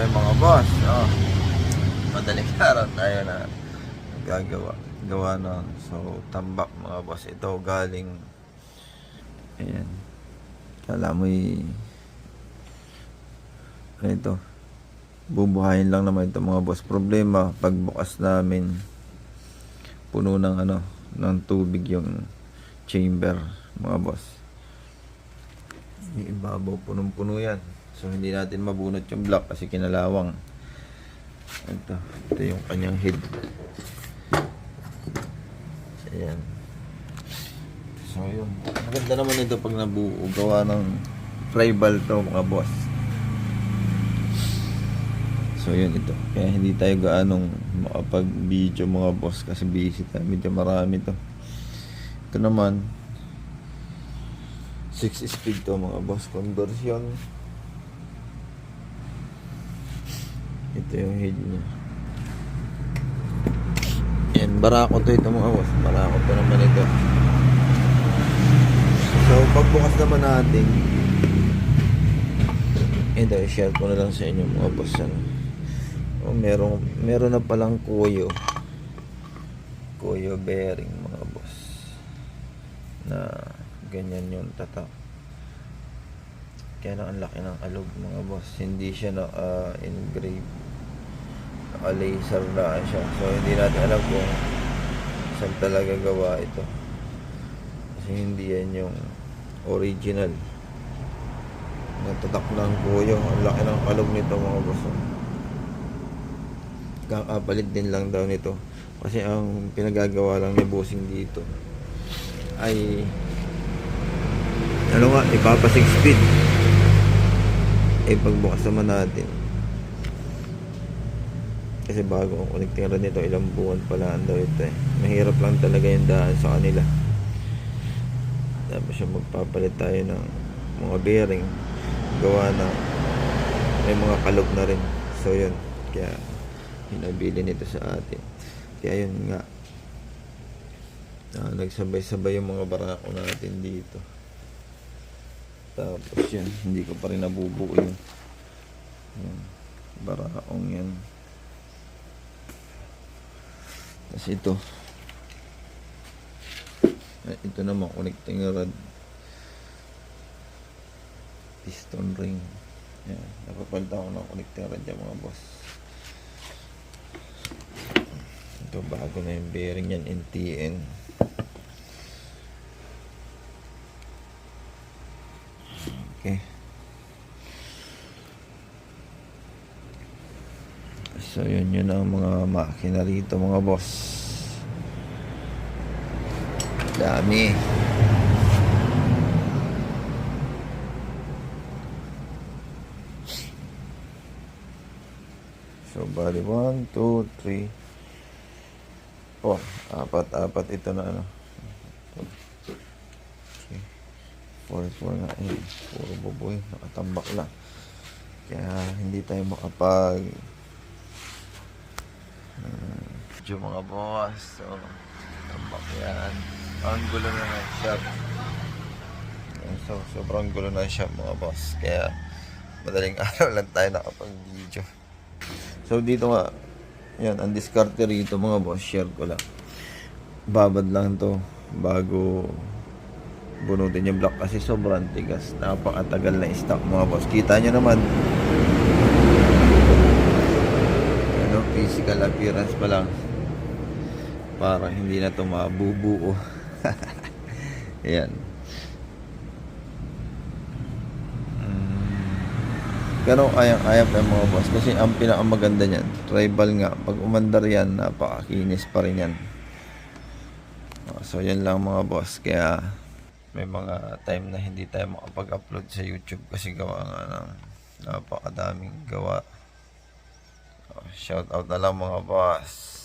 Okay mga boss, madaling araw tayo na gawa na. So tambak mga boss, ito galing, ayan, kala mo ito, bubuhayin lang naman ito mga boss. Problema, pagbukas namin, puno ng ng tubig yung chamber mga boss. Yung ibabaw punong-puno yan. So hindi natin mabunot yung block kasi kinalawang. Ito yung kanyang head. Ayan. So yun. Maganda naman ito pag nabuo. Gawa ng tribal to mga boss. So yun ito. Kaya hindi tayo gaanong makapag-video mga boss kasi busy tayo. Medyo marami to. Ito naman 6 speed to mga boss. Conversion. Ito yung head niya. Yan, barako to ito mga boss. Barako to naman ito. So pagbukas naman natin, ito, i-share ko na lang sa inyo mga boss. Meron na palang kuyo bearing mga boss na ganyan yung tatak. Kaya ang laki ng alog mga boss. Hindi siya na engrave, laser na siya. So hindi natin alam kung saan talaga gawa ito kasi hindi yan yung original na tatak ng kuyo. Ang laki ng alog nito mga boss. Kakapalit din lang daw nito kasi ang pinagagawa lang ni bossing dito ay ipapa 6 speed. Pagbukas naman natin kasi bago ang connecting rod nito, ilang buwan pala daw ito mahirap lang talaga yung daan sa kanila. Tapos yung magpapalit tayo ng mga bearing gawa na may mga kalog na rin. So yun, kaya hinabili nito sa atin. Kaya yun nga, nagsabay-sabay yung mga barako natin dito. Tapos yan, hindi ko pa rin nabubuo yun. Yan, barakong yan. Tapos ito naman connecting rod, piston ring. Yan, napapalitan ko ng connecting rod yan mga boss. Ito bago na yung bearing yan, NTN. Okay. So yun ang mga makina rito mga boss. Dami. So bali 1, 2, 3, 4. Apat ito na Okay. 4 nga puro buboy, nakatambak lang. Kaya hindi tayo makapag mga boss. So tambak yan. Ang gulo na ng shop. So sobrang gulo na ng shop mga boss. Kaya madaling araw lang tayo nakapag-video. So dito nga, yan, ang diskarte rito mga boss, share ko lang. Babad lang to bago bunutin yung block kasi sobrang tigas. Napakatagal na stock mga boss. Kita nyo naman, physical appearance pa lang, para hindi na ito mabubuo. Ayan. Pero kayang-kaya pa yung mga boss kasi ang pinakamaganda niyan, tribal nga, pag umandar yan, napakakinis pa rin yan. So yan lang mga boss. Kaya may mga time na hindi tayo makapag-upload sa YouTube kasi gawa nga ng napakadaming gawa. Shout out na lang mga boss.